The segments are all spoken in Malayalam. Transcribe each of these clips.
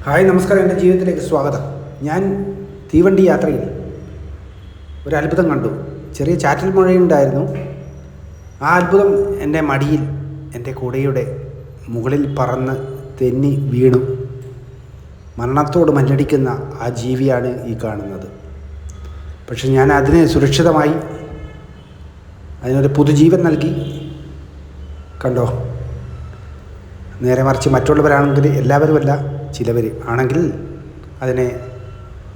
ഹായ്, നമസ്കാരം. എൻ്റെ ജീവിതത്തിലേക്ക് സ്വാഗതം. ഞാൻ തീവണ്ടി യാത്രയിൽ ഒരു അത്ഭുതം കണ്ടു. ചെറിയ ചാറ്റൽ മഴയുണ്ടായിരുന്നു. ആ അത്ഭുതം എൻ്റെ മടിയിൽ, എൻ്റെ കുടയുടെ മുകളിൽ പറന്ന് തെന്നി വീണു. മരണത്തോട് മല്ലടിക്കുന്ന ആ ജീവിയാണ് ഈ കാണുന്നത്. പക്ഷെ ഞാൻ അതിന് സുരക്ഷിതമായി അതിനൊരു പുതുജീവൻ നൽകി. കണ്ടോ? നേരെ മറിച്ച് മറ്റുള്ളവരാണെങ്കിൽ, എല്ലാവരുമല്ല, ചിലവർ ആണെങ്കിൽ അതിനെ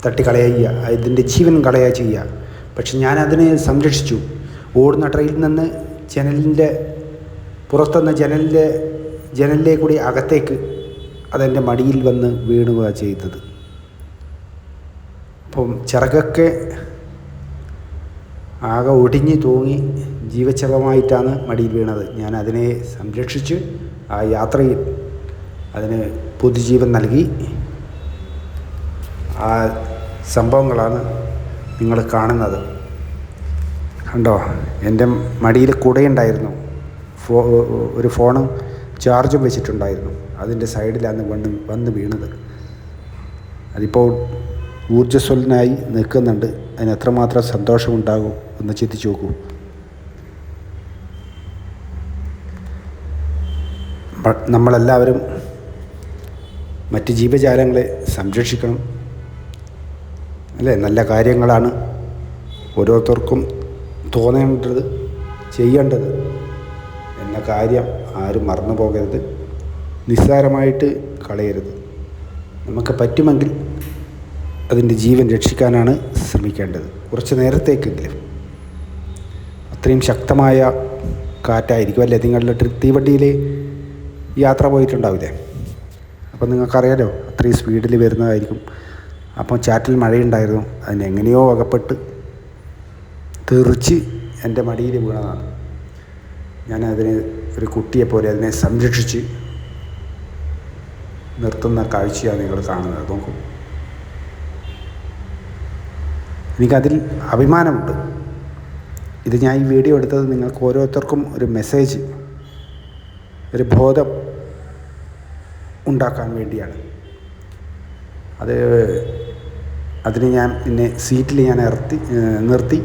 തട്ടിക്കളയുക, ഇതിൻ്റെ ജീവൻ കളയുക ചെയ്യുക. പക്ഷെ ഞാൻ അതിനെ സംരക്ഷിച്ചു. ഓടുന്ന ട്രെയിനിൽ നിന്ന് ജനലിൻ്റെ പുറത്തുനിന്ന് ജനലിലെ കൂടി അകത്തേക്ക് അതെൻ്റെ മടിയിൽ വന്ന് വീണുക ചെയ്തത്. അപ്പം ചിറകൊക്കെ ആകെ ഒടിഞ്ഞ് തൂങ്ങി ജീവച്ഛവമായിട്ടാണ് മടിയിൽ വീണത്. ഞാൻ അതിനെ സംരക്ഷിച്ച് ആ യാത്രയിൽ അതിന് പുതുജീവൻ നൽകി. ആ സംഭവങ്ങളാണ് നിങ്ങൾ കാണുന്നത്. കണ്ടോ? എൻ്റെ മടിയിൽ കുടയുണ്ടായിരുന്നു. ഒരു ഫോണ് ചാർജും വെച്ചിട്ടുണ്ടായിരുന്നു. അതിൻ്റെ സൈഡിലാണ് വന്ന് വീണത്. അതിപ്പോൾ ഊർജ്ജസ്വലനായി നിൽക്കുന്നുണ്ട്. അതിന് എത്രമാത്രം സന്തോഷമുണ്ടാകും എന്ന് ചിന്തിച്ച് നോക്കൂ. നമ്മളെല്ലാവരും മറ്റ് ജീവജാലങ്ങളെ സംരക്ഷിക്കണം, അല്ലേ? നല്ല കാര്യങ്ങളാണ് ഓരോരുത്തർക്കും തോന്നേണ്ടത്, ചെയ്യേണ്ടത് എന്ന കാര്യം ആരും മറന്നു പോകരുത്, നിസ്സാരമായിട്ട് കളയരുത്. നമുക്ക് പറ്റുമെങ്കിൽ അതിൻ്റെ ജീവൻ രക്ഷിക്കാനാണ് ശ്രമിക്കേണ്ടത്. കുറച്ച് നേരത്തേക്കെങ്കിലും. അത്രയും ശക്തമായ കാറ്റായിരിക്കും, അല്ലേ? നിങ്ങളുടെ തീവണ്ടിയിൽ യാത്ര പോയിട്ടുണ്ടാവില്ലേ? അപ്പം നിങ്ങൾക്കറിയാലോ, അത്രയും സ്പീഡിൽ വരുന്നതായിരിക്കും. അപ്പം ചാറ്റിൽ മഴയുണ്ടായിരുന്നു. അതിനെങ്ങനെയോ അകപ്പെട്ട് തെറിച്ച് എൻ്റെ മടിയിൽ വീണതാണ്. ഞാൻ അതിനെ ഒരു കുട്ടിയെപ്പോലെ അതിനെ സംരക്ഷിച്ച് നിർത്തുന്ന കാഴ്ചയാണ് നിങ്ങൾ കാണുന്നത്. നോക്കൂ, എനിക്കതിൽ അഭിമാനമുണ്ട്. ഇത് ഞാൻ ഈ വീഡിയോ എടുത്തത് നിങ്ങൾക്ക് ഓരോരുത്തർക്കും ഒരു മെസ്സേജ്, ഒരു ബോധം ഉണ്ടാക്കാൻ വേണ്ടിയാണ്. അതിന് ഞാൻ പിന്നെ സീറ്റിൽ ഞാൻ നിർത്തി.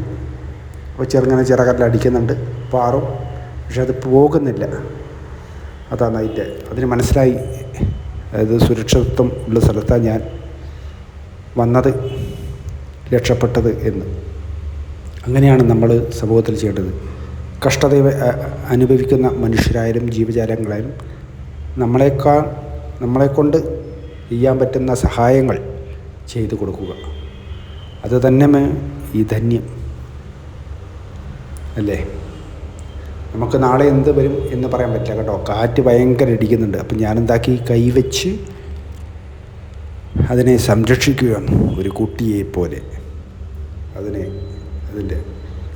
അപ്പോൾ ചെറുങ്ങനെ ചിറകെല്ലാം അടിക്കുന്നുണ്ട്, പാറും. പക്ഷെ അത് പോകുന്നില്ല. അതാണ് അതിന് മനസ്സിലായി. അതായത് സുരക്ഷിതത്വം ഉള്ള സ്ഥലത്താണ് ഞാൻ വന്നത്, രക്ഷപ്പെട്ടത് എന്ന്. അങ്ങനെയാണ് നമ്മൾ സമൂഹത്തിൽ ചെയ്യേണ്ടത്. കഷ്ടത അനുഭവിക്കുന്ന മനുഷ്യരായാലും ജീവജാലങ്ങളായാലും നമ്മളെക്കൊണ്ട് ചെയ്യാൻ പറ്റുന്ന സഹായങ്ങൾ ചെയ്തു കൊടുക്കുക. അത് തന്നെ ഈ ധന്യം, അല്ലേ? നമുക്ക് നാളെ എന്ത് വരും എന്ന് പറയാൻ പറ്റില്ല, കേട്ടോ. കാറ്റ് ഭയങ്കര ഇടിക്കുന്നുണ്ട്. അപ്പം ഞാനെന്താക്കി, കൈവച്ച് അതിനെ സംരക്ഷിക്കുകയാണ്, ഒരു കുട്ടിയെപ്പോലെ. അതിൻ്റെ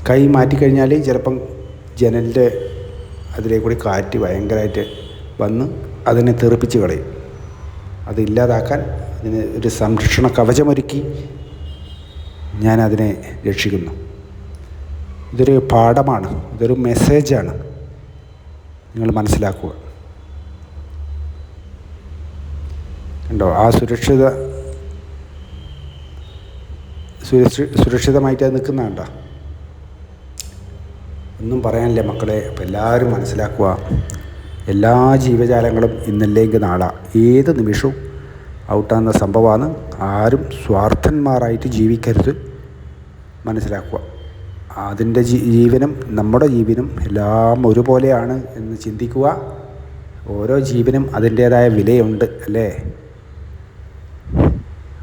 കൈ മാറ്റിക്കഴിഞ്ഞാൽ ചിലപ്പം ജനലിൻ്റെ അതിലേ കൂടി കാറ്റ് ഭയങ്കരമായിട്ട് വന്ന് അതിനെ തെറിപ്പിച്ച് കളയും. അതില്ലാതാക്കാൻ അതിന് ഒരു സംരക്ഷണ കവചമൊരുക്കി ഞാൻ അതിനെ രക്ഷിക്കുന്നു. ഇതൊരു പാഠമാണ്, ഇതൊരു മെസ്സേജാണ്. നിങ്ങൾ മനസ്സിലാക്കുക. കണ്ടോ? ആ സുരക്ഷിതമായിട്ട് അത് നിൽക്കുന്നതുണ്ടോ? ഒന്നും പറയാനില്ല മക്കളെ. അപ്പം എല്ലാവരും മനസ്സിലാക്കുക. എല്ലാ ജീവജാലങ്ങളും ഇന്നല്ലെങ്കിൽ നാളെ, ഏത് നിമിഷവും ഔട്ടാകുന്ന സംഭവമാണ്. ആരും സ്വാർത്ഥന്മാരായിട്ട് ജീവിക്കരുത്, മനസ്സിലാക്കുക. അതിൻ്റെ ജീവനും നമ്മുടെ ജീവനും എല്ലാം ഒരുപോലെയാണ് എന്ന് ചിന്തിക്കുക. ഓരോ ജീവനും അതിൻ്റേതായ വിലയുണ്ട്, അല്ലേ?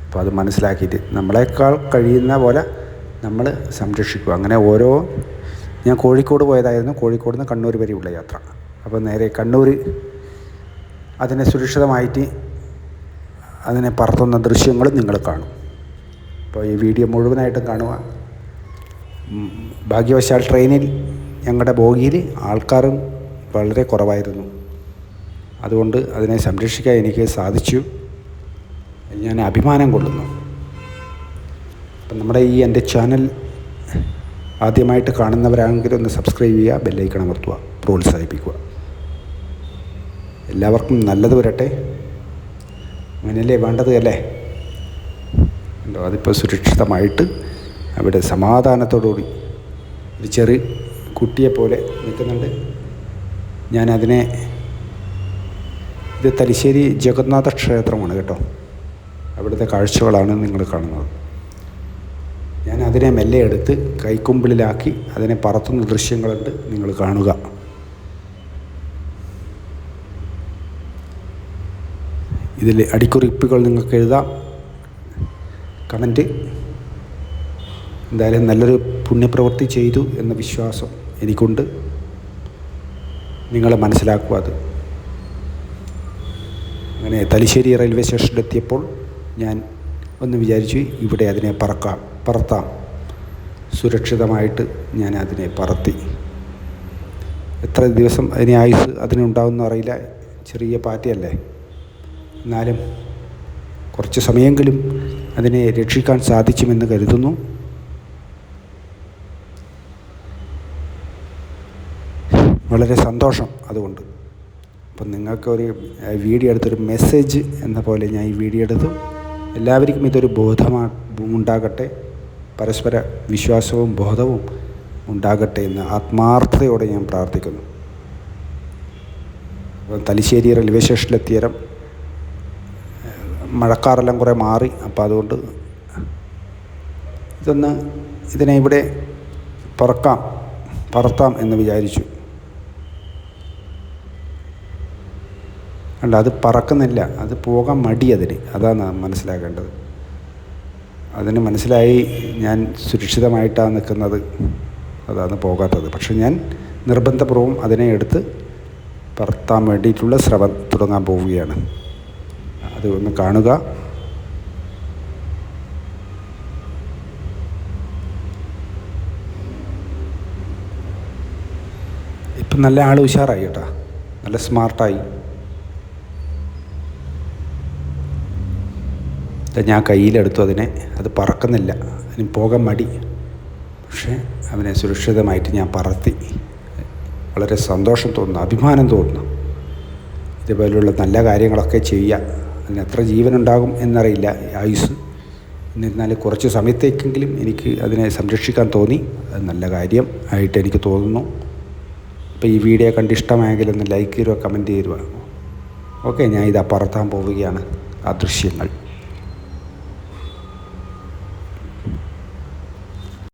അപ്പോൾ അത് മനസ്സിലാക്കിയിട്ട് നമ്മളെക്കാൾ കഴിയുന്ന പോലെ നമ്മൾ സംരക്ഷിക്കുക. അങ്ങനെ ഞാൻ കോഴിക്കോട് പോയതായിരുന്നു. കോഴിക്കോട് നിന്ന് കണ്ണൂർ വരെയുള്ള യാത്ര. അപ്പോൾ നേരെ കണ്ണൂർ അതിനെ സുരക്ഷിതമായിട്ട് അതിനെ പറത്തുന്ന ദൃശ്യങ്ങളും നിങ്ങൾ കാണും. അപ്പോൾ ഈ വീഡിയോ മുഴുവനായിട്ടും കാണുക. ഭാഗ്യവശാൽ ട്രെയിനിൽ ഞങ്ങളുടെ ബോഗിയിൽ ആൾക്കാരും വളരെ കുറവായിരുന്നു. അതുകൊണ്ട് അതിനെ സംരക്ഷിക്കാൻ എനിക്ക് സാധിച്ചു. ഞാൻ അഭിമാനം കൊള്ളുന്നു. അപ്പം നമ്മുടെ എൻ്റെ ചാനൽ ആദ്യമായിട്ട് കാണുന്നവരാണെങ്കിലും ഒന്ന് സബ്സ്ക്രൈബ് ചെയ്യുക, ബെല്ലൈക്കൺ അമർത്തുക, പ്രോത്സാഹിപ്പിക്കുക. എല്ലാവർക്കും നല്ലത് വരട്ടെ. അങ്ങനെയല്ലേ വേണ്ടത് അല്ലേ? ഉണ്ടോ? അതിപ്പോൾ സുരക്ഷിതമായിട്ട് അവിടെ സമാധാനത്തോടുകൂടി ഒരു ചെറിയ കുട്ടിയെപ്പോലെ നിൽക്കുന്നുണ്ട്. ഞാനതിനെ, ഇത് തലശ്ശേരി ജഗന്നാഥ ക്ഷേത്രമാണ് കേട്ടോ. അവിടുത്തെ കാഴ്ചകളാണ് നിങ്ങൾ കാണുന്നത്. ഞാൻ അതിനെ മെല്ലെ എടുത്ത് കൈക്കുമ്പിളിലാക്കി അതിനെ പറത്തുന്ന ദൃശ്യങ്ങളുണ്ട്, നിങ്ങൾ കാണുക. ഇതിൽ അടിക്കുറിപ്പുകൾ നിങ്ങൾക്ക് എഴുതാം, കമൻറ്റ്. എന്തായാലും നല്ലൊരു പുണ്യപ്രവൃത്തി ചെയ്തു എന്ന വിശ്വാസം എനിക്കുണ്ട്. നിങ്ങൾ മനസ്സിലാക്കുക അത്. അങ്ങനെ തലശ്ശേരി റെയിൽവേ സ്റ്റേഷനിലെത്തിയപ്പോൾ ഞാൻ ഒന്ന് വിചാരിച്ചു, ഇവിടെ അതിനെ പറത്താം. സുരക്ഷിതമായിട്ട് ഞാൻ അതിനെ പറത്തി. എത്ര ദിവസം അതിനെ ആയുസ് അതിനുണ്ടാവുമെന്ന് അറിയില്ല, ചെറിയ പാറ്റയല്ലേ. എന്നാലും കുറച്ച് സമയമെങ്കിലും അതിനെ രക്ഷിക്കാൻ സാധിക്കുമെന്ന് കരുതുന്നു. വളരെ സന്തോഷം അതുകൊണ്ട്. അപ്പം നിങ്ങൾക്കൊരു വീഡിയോ എടുത്തൊരു മെസ്സേജ് എന്ന പോലെ ഞാൻ ഈ വീഡിയോ എടുത്തു. എല്ലാവർക്കും ഇതൊരു ഉണ്ടാകട്ടെ, പരസ്പര വിശ്വാസവും ബോധവും ഉണ്ടാകട്ടെ എന്ന് ആത്മാർത്ഥതയോടെ ഞാൻ പ്രാർത്ഥിക്കുന്നു. അപ്പം തലശ്ശേരി റെയിൽവേ സ്റ്റേഷനിലെത്തിയേരം മഴക്കാറെല്ലാം കുറേ മാറി. അപ്പോൾ അതുകൊണ്ട് ഇതിനെ ഇവിടെ പറത്താം എന്ന് വിചാരിച്ചു. അല്ല, അത് പറക്കുന്നില്ല, അത് പോകാൻ മടി അതിന്. അതാണ് മനസ്സിലാക്കേണ്ടത്. അതിന് മനസ്സിലായി ഞാൻ സുരക്ഷിതമായിട്ടാണ് നിൽക്കുന്നത്, അതാണ് പോകാത്തത്. പക്ഷെ ഞാൻ നിർബന്ധപൂർവ്വം അതിനെ എടുത്ത് പറത്താൻ വേണ്ടിയിട്ടുള്ള ശ്രമം തുടങ്ങാൻ പോവുകയാണ്. അത് ഒന്ന് കാണുക. ഇപ്പം നല്ല ആൾ ഉഷാറായി കേട്ടോ, നല്ല സ്മാർട്ടായി. ഞാൻ കയ്യിലെടുത്തു അതിനെ. അത് പറക്കുന്നില്ല, അതിന് പോകാൻ മടി. പക്ഷേ അവനെ സുരക്ഷിതമായിട്ട് ഞാൻ പറത്തി. വളരെ സന്തോഷം തോന്നുന്നു, അഭിമാനം തോന്നുന്നു. ഇതുപോലുള്ള നല്ല കാര്യങ്ങളൊക്കെ ചെയ്യുക. അതിന് എത്ര ജീവനുണ്ടാകും എന്നറിയില്ല, ആയുസ്. എന്നിരുന്നാലും കുറച്ച് സമയത്തേക്കെങ്കിലും എനിക്ക് അതിനെ സംരക്ഷിക്കാൻ തോന്നി. അത് നല്ല കാര്യം ആയിട്ട് എനിക്ക് തോന്നുന്നു. അപ്പോൾ ഈ വീഡിയോ കണ്ട് ഇഷ്ടമായെങ്കിൽ ഒന്ന് ലൈക്ക് തരുക, കമൻറ്റ് തരുക. ഓക്കെ, ഞാൻ ഇതാ പറത്താൻ പോവുകയാണ് ആ ദൃശ്യങ്ങൾ.